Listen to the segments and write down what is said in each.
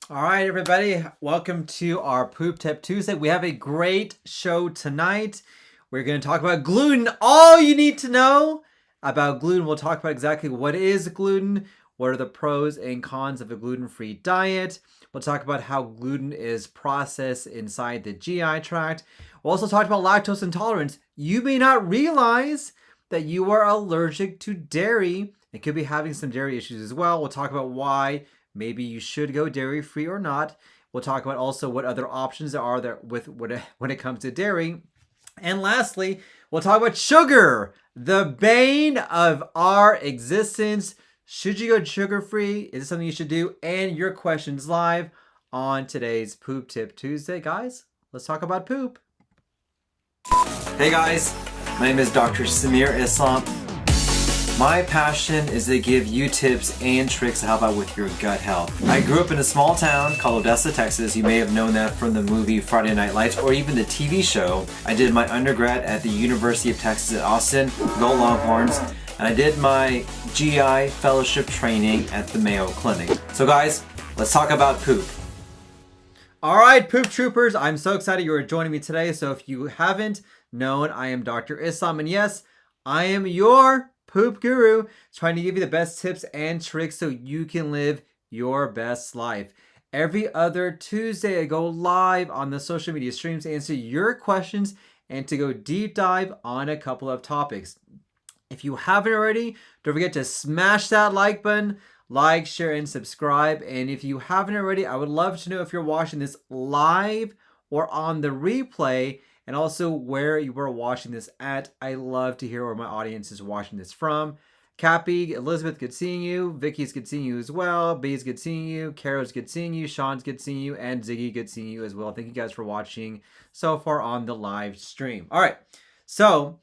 All right, everybody, welcome to our Poop Tip Tuesday. We have a great show tonight. We're going to talk about gluten, all you need to know about gluten. We'll talk about exactly what is gluten, what are the pros and cons of a gluten-free diet. We'll talk about how gluten is processed inside the GI tract. We'll also talk about lactose intolerance. You may not realize that you are allergic to dairy and could be having some dairy issues as well. We'll talk about why maybe you should go dairy-free or not. We'll talk about also what other options there are there when it comes to dairy. And lastly, we'll talk about sugar, the bane of our existence. Should you go sugar-free? Is this something you should do? And your questions live on today's Poop Tip Tuesday. Guys, let's talk about poop. Hey guys, my name is Dr. Samir Islam. My passion is to give you tips and tricks to help out with your gut health. I grew up in a small town called Odessa, Texas. You may have known that from the movie Friday Night Lights or even the TV show. I did my undergrad at the University of Texas at Austin, go Longhorns, and I did my GI fellowship training at the Mayo Clinic. So guys, let's talk about poop. All right, poop troopers, I'm so excited you are joining me today. So if you haven't known, I am Dr. Islam, and yes, I am your poop guru, trying to give you the best tips and tricks so you can live your best life. Every other Tuesday, I go live on the social media streams to answer your questions and to go deep dive on a couple of topics. If you haven't already, don't forget to smash that like button, like, share, and subscribe. And if you haven't already, I would love to know if you're watching this live or on the replay, and also where you are watching this at. I love to hear where my audience is watching this from. Cappy, Elizabeth, good seeing you. Vicky's good seeing you as well. Bee's good seeing you. Carol's good seeing you. Sean's good seeing you. And Ziggy, good seeing you as well. Thank you guys for watching so far on the live stream. All right, so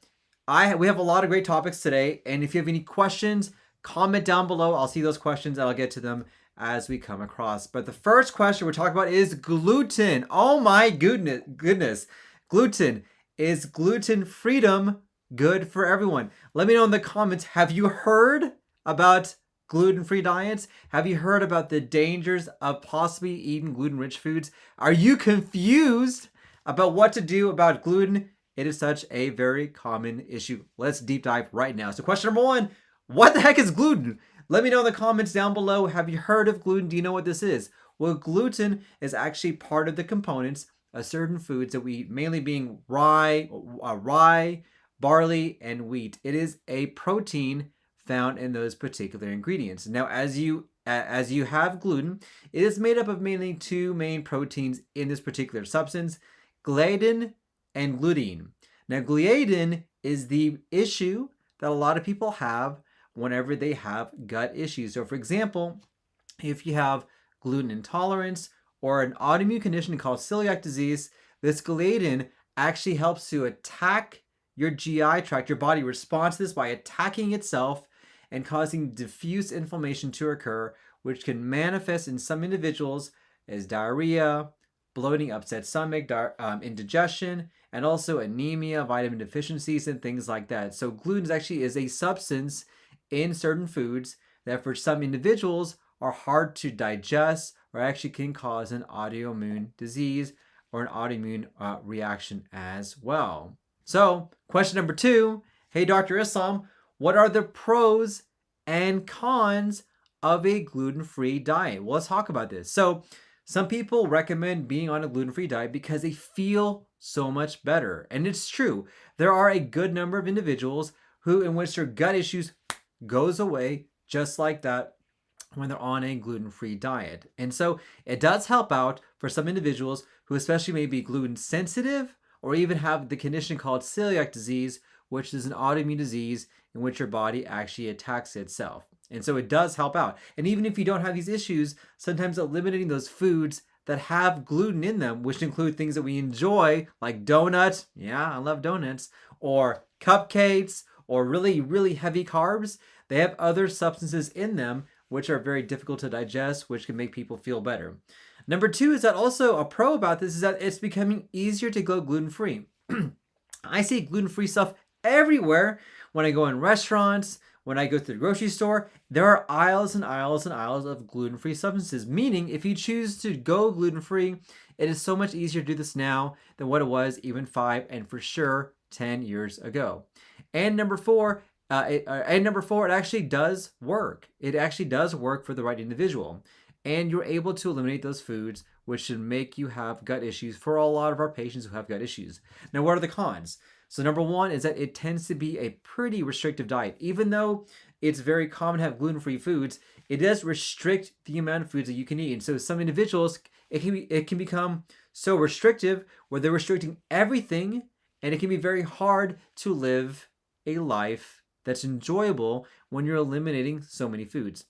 we have a lot of great topics today. And if you have any questions, comment down below. I'll see those questions and I'll get to them as we come across. But the first question we're talking about is gluten. Oh my goodness. Gluten. Is gluten freedom good for everyone? Let me know in the comments. Have you heard about gluten-free diets? Have you heard about the dangers of possibly eating gluten-rich foods? Are you confused about what to do about gluten? It is such a very common issue. Let's deep dive right now. So question number one, what the heck is gluten? Let me know in the comments down below. Have you heard of gluten? Do you know what this is? Well, gluten is actually part of the components of certain foods that we eat, mainly being rye, barley, and wheat. It is a protein found in those particular ingredients. Now, as you have gluten, it is made up of mainly two main proteins in this particular substance, gliadin and gluten. Now, gliadin is the issue that a lot of people have whenever they have gut issues. So, for example, if you have gluten intolerance or an autoimmune condition called celiac disease, this gliadin actually helps to attack your GI tract. Your body responds to this by attacking itself and causing diffuse inflammation to occur, which can manifest in some individuals as diarrhea, bloating, upset stomach, indigestion, and also anemia, vitamin deficiencies, and things like that. So gluten actually is a substance in certain foods that for some individuals are hard to digest or actually can cause an autoimmune disease or an autoimmune reaction as well. So question number two, hey Dr. Islam, what are the pros and cons of a gluten-free diet? Well, let's talk about this. So some people recommend being on a gluten-free diet because they feel so much better. And it's true. There are a good number of individuals in which their gut issues goes away just like that when they're on a gluten-free diet. And so it does help out for some individuals who especially may be gluten sensitive or even have the condition called celiac disease, which is an autoimmune disease in which your body actually attacks itself. And so it does help out. And even if you don't have these issues, sometimes eliminating those foods that have gluten in them, which include things that we enjoy, like donuts, yeah, I love donuts, or cupcakes, or really, really heavy carbs, they have other substances in them which are very difficult to digest, which can make people feel better. Number two is that also a pro about this is that it's becoming easier to go gluten-free. I see gluten-free stuff everywhere when I go in restaurants, when I go to the grocery store, there are aisles and aisles and aisles of gluten-free substances. Meaning, if you choose to go gluten-free, it is so much easier to do this now than what it was even 5 and for sure 10 years ago. And number four, it actually does work. It actually does work for the right individual. And you're able to eliminate those foods which should make you have gut issues for a lot of our patients who have gut issues. Now, what are the cons? So number one is that it tends to be a pretty restrictive diet. Even though it's very common to have gluten-free foods, it does restrict the amount of foods that you can eat. And so some individuals, it can become so restrictive where they're restricting everything, and it can be very hard to live a life that's enjoyable when you're eliminating so many foods.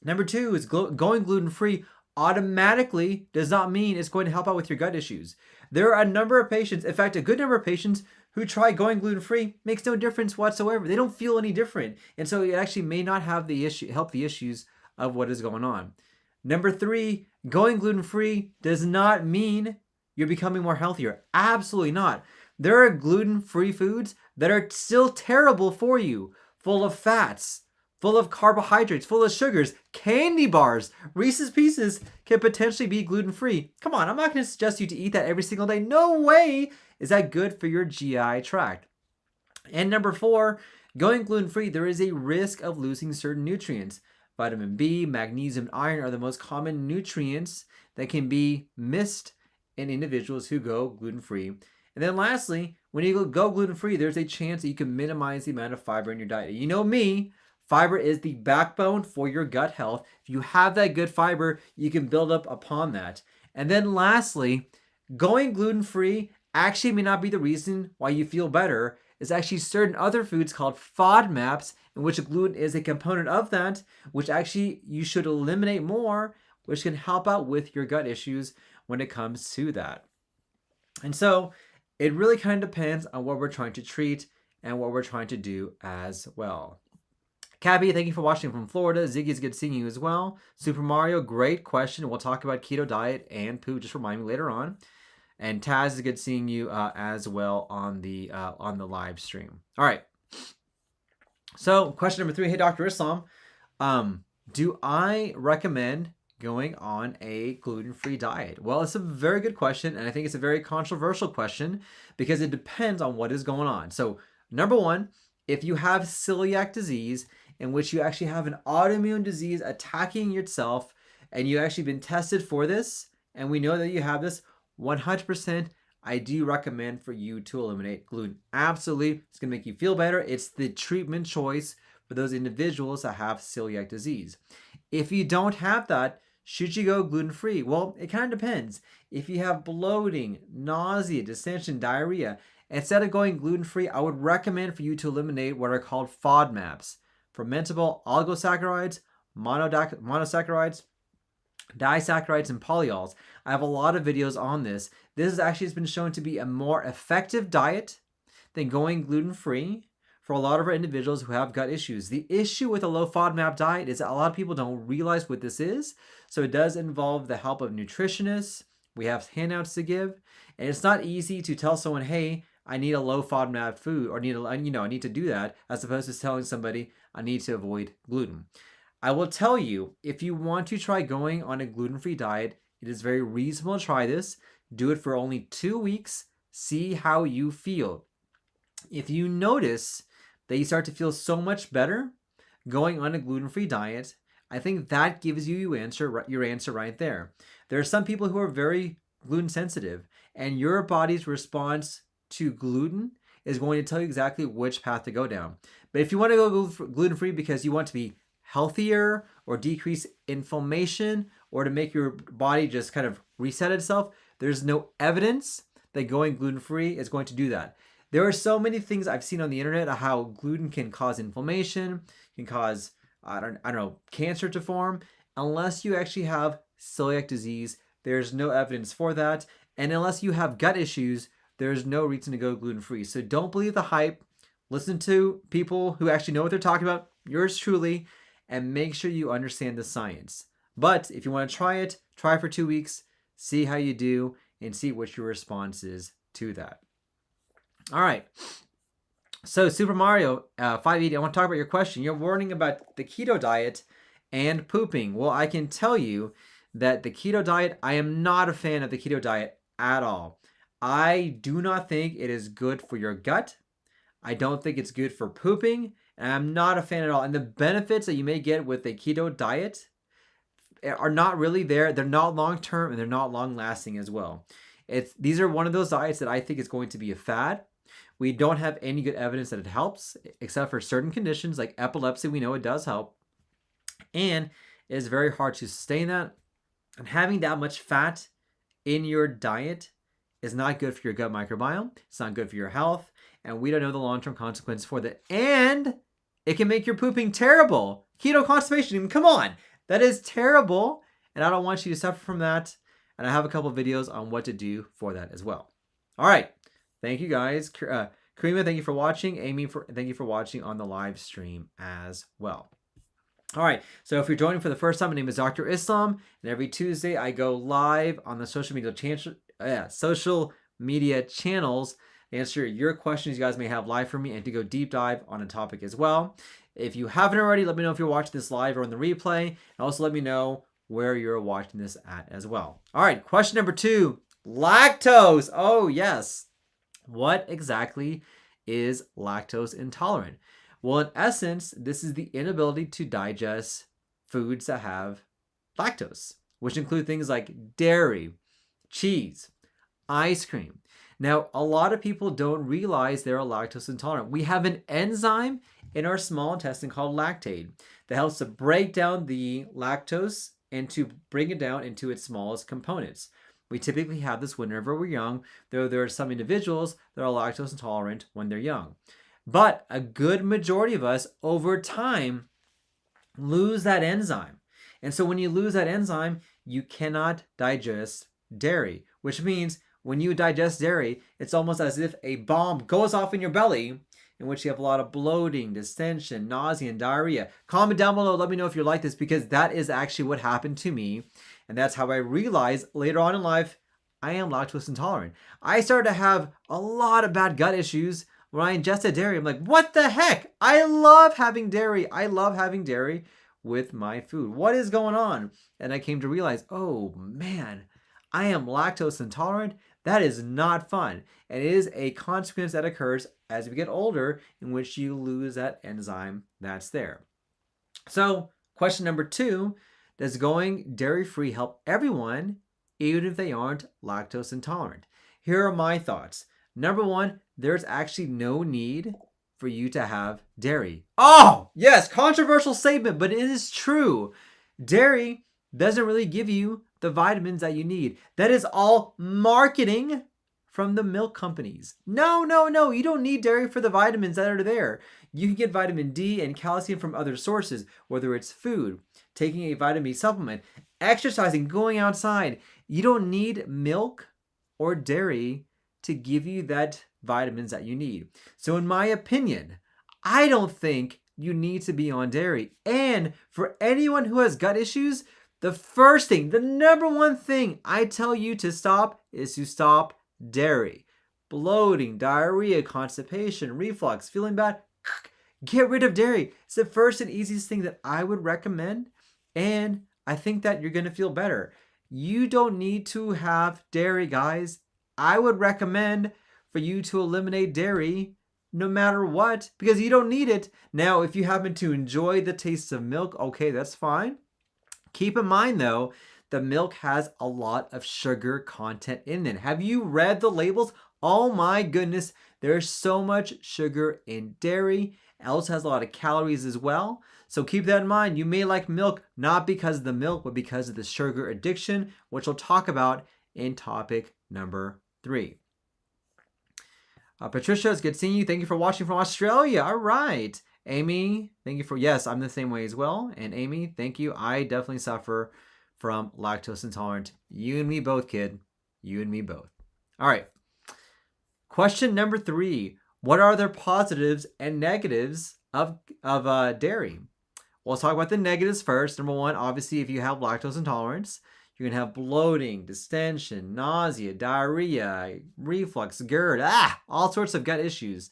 Number two is going gluten-free automatically does not mean it's going to help out with your gut issues. There are a number of patients, in fact, a good number of patients who try going gluten-free, makes no difference whatsoever. They don't feel any different. And so it actually may not have help the issues of what is going on. Number three, going gluten-free does not mean you're becoming more healthier. Absolutely not. There are gluten-free foods that are still terrible for you, full of fats, full of carbohydrates, full of sugars, candy bars, Reese's Pieces can potentially be gluten-free. Come on, I'm not going to suggest you to eat that every single day. No way is that good for your GI tract. And number four, going gluten-free, there is a risk of losing certain nutrients. Vitamin B, magnesium, and iron are the most common nutrients that can be missed in individuals who go gluten-free. And then lastly, when you go gluten-free, there's a chance that you can minimize the amount of fiber in your diet. You know me, fiber is the backbone for your gut health. If you have that good fiber, you can build up upon that. And then lastly, going gluten-free actually may not be the reason why you feel better. It's actually certain other foods called FODMAPs, in which gluten is a component of that, which actually you should eliminate more, which can help out with your gut issues when it comes to that. And so it really kind of depends on what we're trying to treat and what we're trying to do as well. Cabby, thank you for watching from Florida. Ziggy, it's good seeing you as well. Super Mario, great question. We'll talk about keto diet and poo. Just remind me later on. And Taz, is good seeing you as well on the live stream. All right. So question number 3. Hey, Dr. Islam, do I recommend going on a gluten-free diet? Well, it's a very good question, and I think it's a very controversial question because it depends on what is going on. So number one, if you have celiac disease, in which you actually have an autoimmune disease attacking yourself, and you actually been tested for this, and we know that you have this, 100%, I do recommend for you to eliminate gluten. Absolutely, it's going to make you feel better. It's the treatment choice for those individuals that have celiac disease. If you don't have that, should you go gluten-free? Well, it kind of depends. If you have bloating, nausea, distension, diarrhea, instead of going gluten-free, I would recommend for you to eliminate what are called FODMAPs, fermentable oligosaccharides, monosaccharides, disaccharides, and polyols. I have a lot of videos on this. This has actually been shown to be a more effective diet than going gluten-free for a lot of our individuals who have gut issues. The issue with a low FODMAP diet is that a lot of people don't realize what this is. So it does involve the help of nutritionists. We have handouts to give. And it's not easy to tell someone, hey, I need a low FODMAP food, or I need to do that, as opposed to telling somebody I need to avoid gluten. I will tell you, if you want to try going on a gluten-free diet, it is very reasonable to try this. Do it for only 2 weeks. See how you feel. If you notice that you start to feel so much better going on a gluten-free diet, I think that gives you your answer right there. There are some people who are very gluten sensitive, and your body's response to gluten is going to tell you exactly which path to go down. But if you want to go gluten-free because you want to be healthier or decrease inflammation or to make your body just kind of reset itself, there's no evidence that going gluten-free is going to do that. There are so many things I've seen on the internet of how gluten can cause inflammation, can cause, I don't know, cancer to form. Unless you actually have celiac disease, there's no evidence for that. And unless you have gut issues, there's no reason to go gluten-free. So don't believe the hype. Listen to people who actually know what they're talking about, yours truly, and make sure you understand the science. But if you want to try it for 2 weeks, see how you do, and see what your response is to that. All right. So Super Mario 580, I want to talk about your question. You're warning about the keto diet and pooping. Well, I can tell you that the keto diet, I am not a fan of the keto diet at all. I do not think it is good for your gut. I don't think it's good for pooping, and I'm not a fan at all. And the benefits that you may get with a keto diet are not really there. They're not long term and they're not long lasting as well. These are one of those diets that I think is going to be a fad. We don't have any good evidence that it helps, except for certain conditions like epilepsy. We know it does help, and it is very hard to sustain that. And having that much fat in your diet is not good for your gut microbiome. It's not good for your health, and we don't know the long-term consequences for that. And it can make your pooping terrible. Keto constipation, come on, that is terrible, and I don't want you to suffer from that. And I have a couple of videos on what to do for that as well. All right, thank you guys. Karima, thank you for watching. Amy, thank you for watching on the live stream as well. All right, so if you're joining for the first time, my name is Dr. Islam, and every Tuesday I go live on the social media channels to answer your questions you guys may have live for me and to go deep dive on a topic as well. If you haven't already, let me know if you're watching this live or on the replay, and also let me know where you're watching this at as well. All right, question number 2, lactose. Oh, yes. What exactly is lactose intolerant? Well, in essence, this is the inability to digest foods that have lactose, which include things like dairy, cheese, ice cream. Now, a lot of people don't realize they're lactose intolerant. We have an enzyme in our small intestine called lactate that helps to break down the lactose and to bring it down into its smallest components. We typically have this whenever we're young, though there are some individuals that are lactose intolerant when they're young. But a good majority of us over time lose that enzyme. And so when you lose that enzyme, you cannot digest dairy, which means when you digest dairy, it's almost as if a bomb goes off in your belly, in which you have a lot of bloating, distension, nausea, and diarrhea. Comment down below, let me know if you're like this, because that is actually what happened to me. And that's how I realized later on in life, I am lactose intolerant. I started to have a lot of bad gut issues when I ingested dairy. I'm like, what the heck? I love having dairy. I love having dairy with my food. What is going on? And I came to realize, oh man, I am lactose intolerant. That is not fun. And it is a consequence that occurs as we get older, in which you lose that enzyme that's there. So question number 2, does going dairy-free help everyone, even if they aren't lactose intolerant? Here are my thoughts. Number 1, there's actually no need for you to have dairy. Oh, yes, controversial statement, but it is true. Dairy doesn't really give you the vitamins that you need. That is all marketing from the milk companies. No, you don't need dairy for the vitamins that are there. You can get vitamin D and calcium from other sources, whether it's food, taking a vitamin B supplement, exercising, going outside. You don't need milk or dairy to give you that vitamins that you need. So in my opinion, I don't think you need to be on dairy. And for anyone who has gut issues, the first thing, the number 1 thing I tell you to stop is to stop dairy. Bloating, diarrhea, constipation, reflux, feeling bad, get rid of dairy. It's the first and easiest thing that I would recommend, and I think that you're going to feel better. You don't need to have dairy, guys. I would recommend for you to eliminate dairy no matter what, because you don't need it. Now, if you happen to enjoy the taste of milk, okay, that's fine. Keep in mind, though, the milk has a lot of sugar content in it. Have you read the labels? Oh my goodness, there's so much sugar in dairy. It also has a lot of calories as well. So keep that in mind. You may like milk, not because of the milk, but because of the sugar addiction, which we'll talk about in topic number 3. Patricia, it's good seeing you. Thank you for watching from Australia. All right. Amy, thank you for, yes, I'm the same way as well. And Amy, thank you. I definitely suffer from lactose intolerant. You and me both, kid. You and me both. All right. Question number 3. What are the positives and negatives of dairy? Well, let's talk about the negatives first. Number 1, obviously, if you have lactose intolerance, you're going to have bloating, distension, nausea, diarrhea, reflux, GERD, all sorts of gut issues.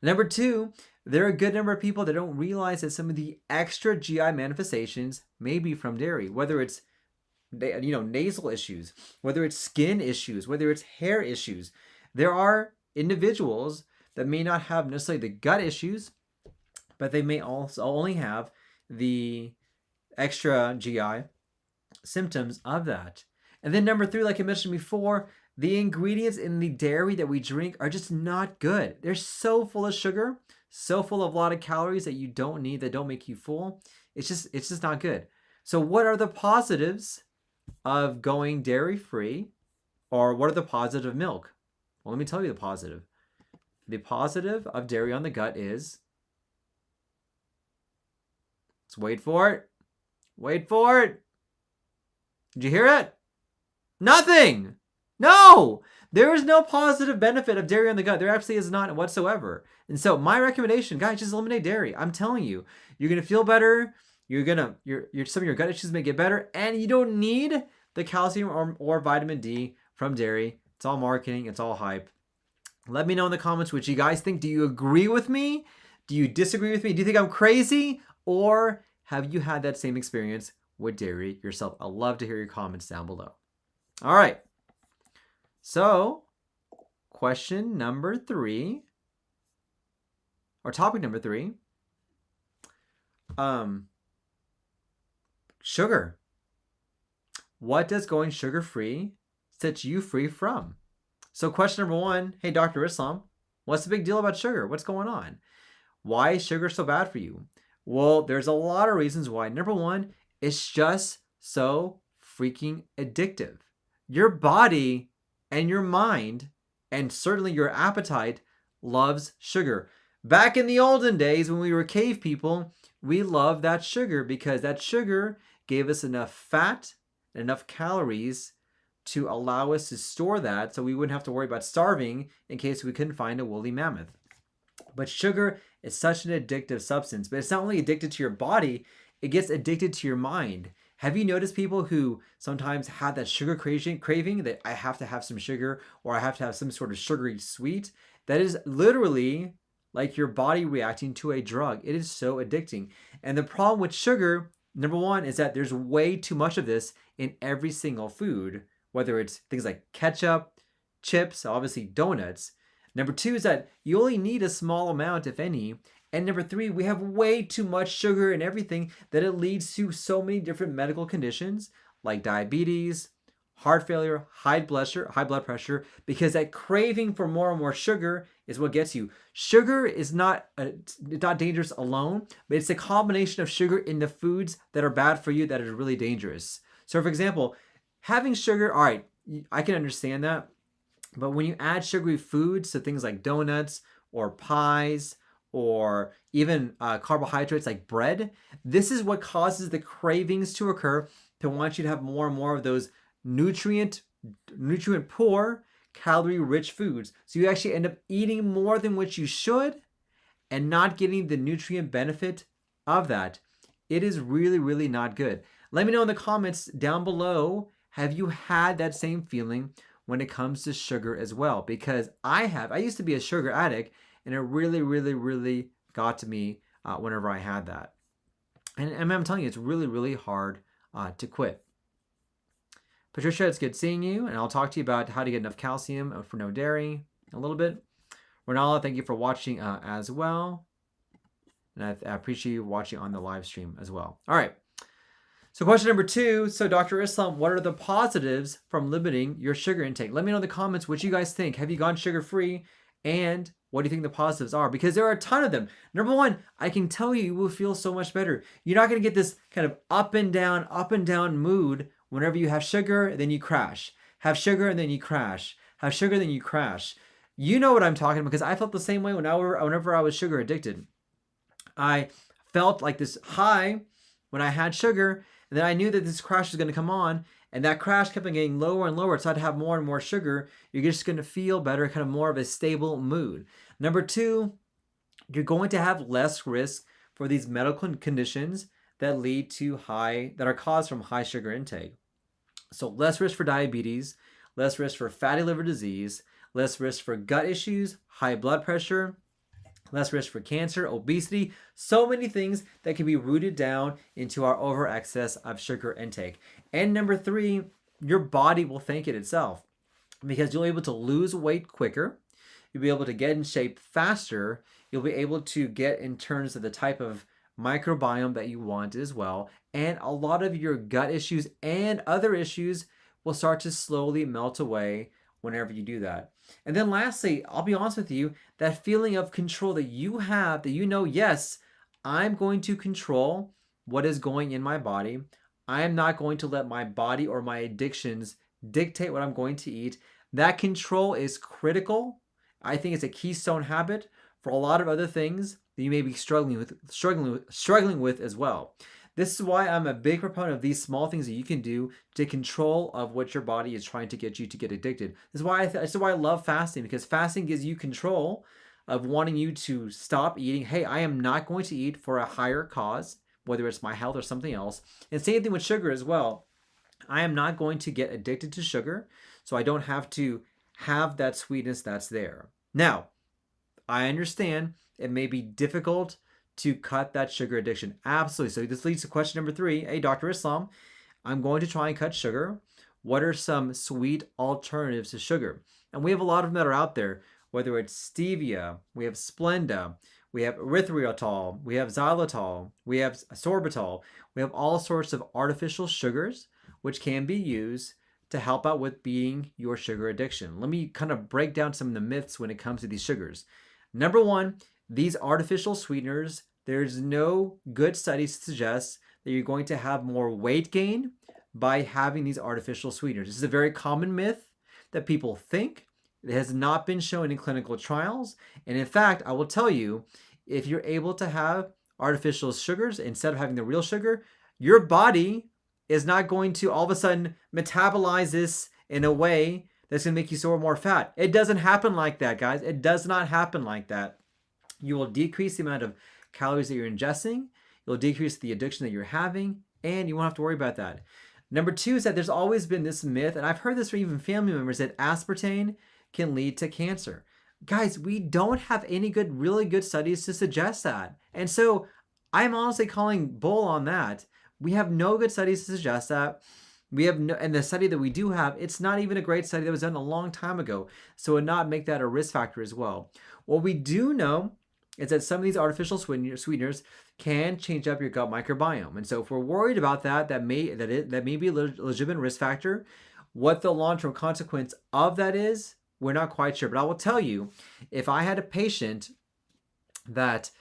Number two, there are a good number of people that don't realize that some of the extra GI manifestations may be from dairy, whether it's nasal issues, whether it's skin issues, whether it's hair issues. There are individuals that may not have necessarily the gut issues, but they may also only have the extra GI symptoms of that. And then number three, like I mentioned before, the ingredients in the dairy that we drink are just not good. They're so full of sugar, so full of a lot of calories that you don't need, that don't make you full. It's just not good. So what are the positives of going dairy free, or what are the positives of milk? Well, let me tell you the positive. The positive of dairy on the gut is, let's wait for it. Wait for it. Did you hear it? Nothing. No, there is no positive benefit of dairy on the gut. There absolutely is not whatsoever. And so my recommendation, guys, just eliminate dairy. I'm telling you, you're going to feel better. Some of your gut issues may get better, and you don't need the calcium or vitamin D from dairy. It's all marketing. It's all hype. Let me know in the comments what you guys think. Do you agree with me? Do you disagree with me? Do you think I'm crazy? Or have you had that same experience with dairy yourself? I'd love to hear your comments down below. All right. So, question number 3, or topic number 3, sugar. What does going sugar-free set you free from? So question number 1, hey, Dr. Islam, what's the big deal about sugar? What's going on? Why is sugar so bad for you? Well, there's a lot of reasons why. Number 1, it's just so freaking addictive. Your body and your mind, and certainly your appetite, loves sugar. Back in the olden days when we were cave people, we loved that sugar because that sugar gave us enough fat and enough calories to allow us to store that so we wouldn't have to worry about starving in case we couldn't find a woolly mammoth. But sugar is such an addictive substance, but it's not only addicted to your body, it gets addicted to your mind. Have you noticed people who sometimes have that sugar craving that I have to have some sugar, or I have to have some sort of sugary sweet? That is literally like your body reacting to a drug. It is so addicting. And the problem with sugar, number 1, is that there's way too much of this in every single food, whether it's things like ketchup, chips, obviously donuts. Number 2 is that you only need a small amount, if any. And number 3, we have way too much sugar in everything that it leads to so many different medical conditions like diabetes, heart failure, high blood pressure, because that craving for more and more sugar is what gets you. Sugar is not dangerous alone, but it's a combination of sugar in the foods that are bad for you that is really dangerous. So for example, having sugar, all right, I can understand that. But when you add sugary foods to things like donuts or pies, or even carbohydrates like bread, this is what causes the cravings to occur, to want you to have more and more of those nutrient poor, calorie rich foods. So you actually end up eating more than what you should and not getting the nutrient benefit of that. It is really, really not good. Let me know in the comments down below, have you had that same feeling when it comes to sugar as well? Because I used to be a sugar addict, and it really, really, really got to me whenever I had that. And I'm telling you, it's really, really hard to quit. Patricia, it's good seeing you, and I'll talk to you about how to get enough calcium for no dairy in a little bit. Ronala, thank you for watching as well. And I appreciate you watching on the live stream as well. All right. So question number 2. So Dr. Islam, what are the positives from limiting your sugar intake? Let me know in the comments what you guys think. Have you gone sugar-free? And what do you think the positives are? Because there are a ton of them. Number 1, I can tell you will feel so much better. You're not going to get this kind of up and down mood whenever you have sugar, then you crash. Have sugar, and then you crash. Have sugar, then you crash. You know what I'm talking about, because I felt the same way whenever I was sugar addicted. I felt like this high when I had sugar, and then I knew that this crash was going to come on, and that crash kept on getting lower and lower. So I'd have more and more sugar. You're just going to feel better, kind of more of a stable mood. Number 2, you're going to have less risk for these medical conditions that are caused from high sugar intake. So less risk for diabetes, less risk for fatty liver disease, less risk for gut issues, high blood pressure, less risk for cancer, obesity, so many things that can be rooted down into our over excess of sugar intake. And number three, your body will thank it itself because you'll be able to lose weight quicker. You'll be able to get in shape faster. You'll be able to get in terms of the type of microbiome that you want as well. And a lot of your gut issues and other issues will start to slowly melt away whenever you do that. And then lastly, I'll be honest with you, that feeling of control that you have, that you know, yes, I'm going to control what is going in my body. I am not going to let my body or my addictions dictate what I'm going to eat. That control is critical. I think it's a keystone habit for a lot of other things that you may be struggling with as well. This is why I'm a big proponent of these small things that you can do to control of what your body is trying to get you to get addicted. This is why I love fasting, because fasting gives you control of wanting you to stop eating. Hey, I am not going to eat for a higher cause, whether it's my health or something else. And same thing with sugar as well. I am not going to get addicted to sugar, so I don't have to have that sweetness that's there. Now, I understand it may be difficult to cut that sugar addiction. Absolutely. So this leads to question number 3. Hey, Dr. Islam, I'm going to try and cut sugar. What are some sweet alternatives to sugar? And we have a lot of them that are out there, whether it's stevia, we have Splenda, we have erythritol, we have xylitol, we have sorbitol. We have all sorts of artificial sugars which can be used to help out with beating your sugar addiction. Let me kind of break down some of the myths when it comes to these sugars. Number one, these artificial sweeteners, there's no good studies to suggest that you're going to have more weight gain by having these artificial sweeteners. This is a very common myth that people think. It has not been shown in clinical trials. And in fact, I will tell you, if you're able to have artificial sugars instead of having the real sugar, your body is not going to all of a sudden metabolize this in a way that's going to make you store more fat. It doesn't happen like that, guys. It does not happen like that. You will decrease the amount of calories that you're ingesting. You'll decrease the addiction that you're having, and you won't have to worry about that. Number 2 is that there's always been this myth, and I've heard this from even family members, that aspartame can lead to cancer. Guys, we don't have any really good studies to suggest that. And so I'm honestly calling bull on that. We have no good studies to suggest that. We have no, and the study that we do have, it's not even a great study that was done a long time ago. So it would not make that a risk factor as well. What we do know is that some of these artificial sweeteners can change up your gut microbiome. And so if we're worried about that, that may be a legitimate risk factor. What the long-term consequence of that is, we're not quite sure. But I will tell you, if I had a patient that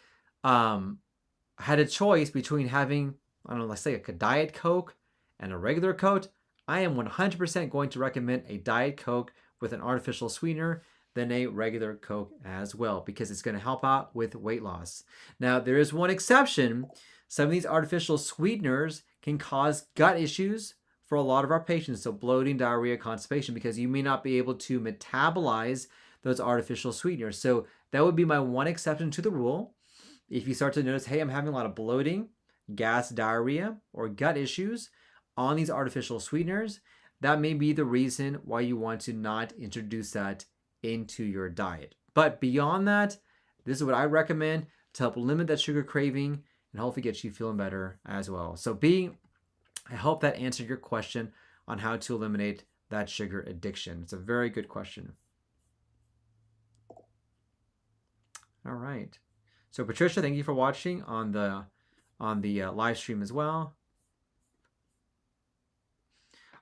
had a choice between having, I don't know, let's say a Diet Coke and a regular Coke, I am 100% going to recommend a Diet Coke with an artificial sweetener than a regular Coke as well, because it's going to help out with weight loss. Now, there is one exception. Some of these artificial sweeteners can cause gut issues for a lot of our patients, so bloating, diarrhea, constipation, because you may not be able to metabolize those artificial sweeteners. So that would be my one exception to the rule. If you start to notice, hey, I'm having a lot of bloating, gas, diarrhea, or gut issues on these artificial sweeteners, that may be the reason why you want to not introduce that into your diet. But beyond that, this is what I recommend to help limit that sugar craving and hopefully get you feeling better as well. So I hope that answered your question on how to eliminate that sugar addiction. It's a very good question. All right. So Patricia, thank you for watching on the live stream as well.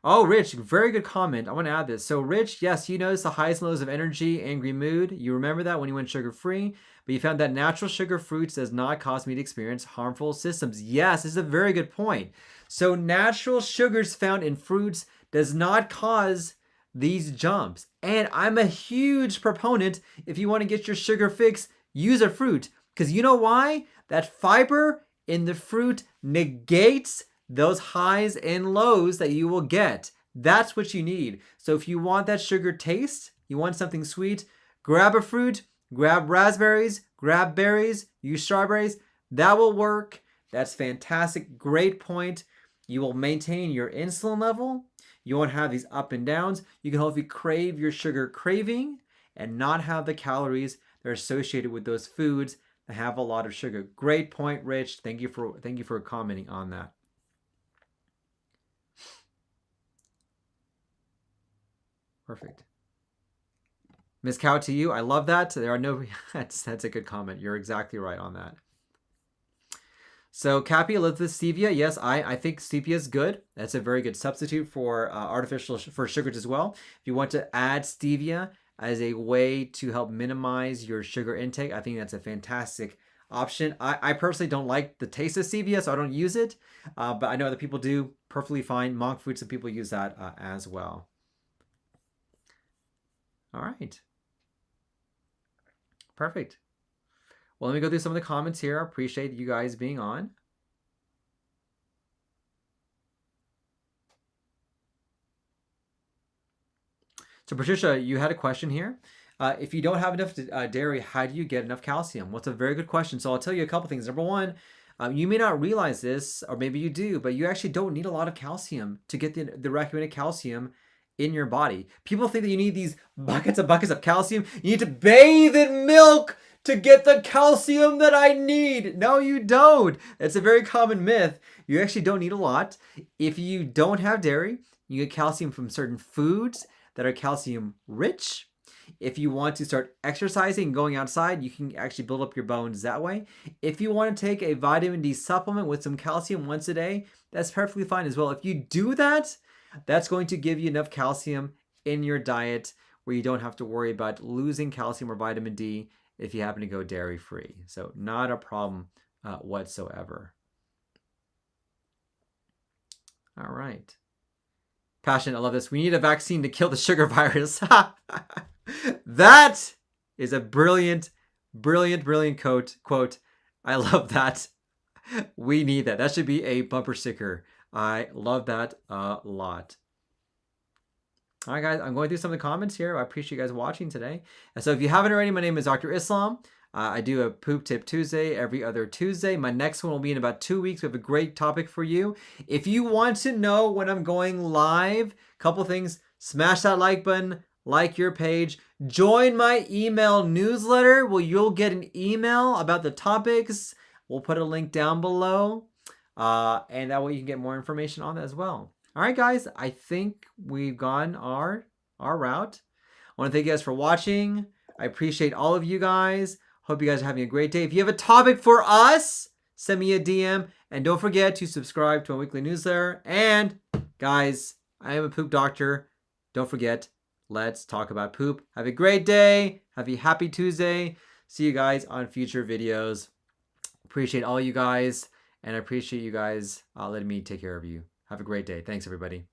Oh, Rich, very good comment. I want to add this. So Rich, yes, you noticed the highs and lows of energy, angry mood. You remember that when you went sugar-free, but you found that natural sugar fruits does not cause me to experience harmful symptoms. Yes, this is a very good point. So natural sugars found in fruits does not cause these jumps. And I'm a huge proponent, if you want to get your sugar fix, use a fruit. Because you know why? That fiber in the fruit negates those highs and lows that you will get. That's what you need. So if you want that sugar taste, you want something sweet, grab a fruit, grab raspberries, grab berries, use strawberries. That will work. That's fantastic. Great point. You will maintain your insulin level. You won't have these up and downs. You can hopefully crave your sugar craving and not have the calories that are associated with those foods that have a lot of sugar. Great point, Rich. Thank you for commenting on that. Perfect. Miss Cow, to you, I love that. There are no that's a good comment. You're exactly right on that. So Cappy lives with stevia. Yes, I think stevia is good. That's a very good substitute for artificial for sugars as well. If you want to add stevia as a way to help minimize your sugar intake, I think that's a fantastic option. I personally don't like the taste of stevia, so I don't use it. But I know other people do perfectly fine. Monk foods and people use that as well. All right. Perfect. Well, let me go through some of the comments here. I appreciate you guys being on. So Patricia, you had a question here. If you don't have enough dairy, how do you get enough calcium? Well, it's a very good question. So I'll tell you a couple things. Number one, you may not realize this, or maybe you do, but you actually don't need a lot of calcium to get the recommended calcium in your body. People think that you need these buckets of calcium. You need to bathe in milk to get the calcium that I need. No, you don't. It's a very common myth. You actually don't need a lot. If you don't have dairy, you get calcium from certain foods that are calcium rich. If you want to start exercising, going outside, you can actually build up your bones that way. If you want to take a vitamin D supplement with some calcium once a day, that's perfectly fine as well. If you do that, that's going to give you enough calcium in your diet where you don't have to worry about losing calcium or vitamin D if you happen to go dairy free. So not a problem whatsoever. All right. Passion, I love this. We need a vaccine to kill the sugar virus. That is a brilliant quote. I love that. We need that. That should be a bumper sticker. I love that a lot. All right, guys, I'm going through some of the comments here. I appreciate you guys watching today. And so if you haven't already, my name is Dr. Islam. I do a Poop Tip Tuesday every other Tuesday. My next one will be in about 2 weeks. We have a great topic for you. If you want to know when I'm going live, couple things, smash that like button, like your page, join my email newsletter where you'll get an email about the topics. We'll put a link down below. And that way you can get more information on that as well. All right, guys, I think we've gone our route. I want to thank you guys for watching. I appreciate all of you guys. Hope you guys are having a great day. If you have a topic for us, send me a DM. And don't forget to subscribe to our weekly newsletter. And guys, I am a poop doctor. Don't forget, let's talk about poop. Have a great day. Have a happy Tuesday. See you guys on future videos. Appreciate all you guys. And I appreciate you guys letting me take care of you. Have a great day. Thanks, everybody.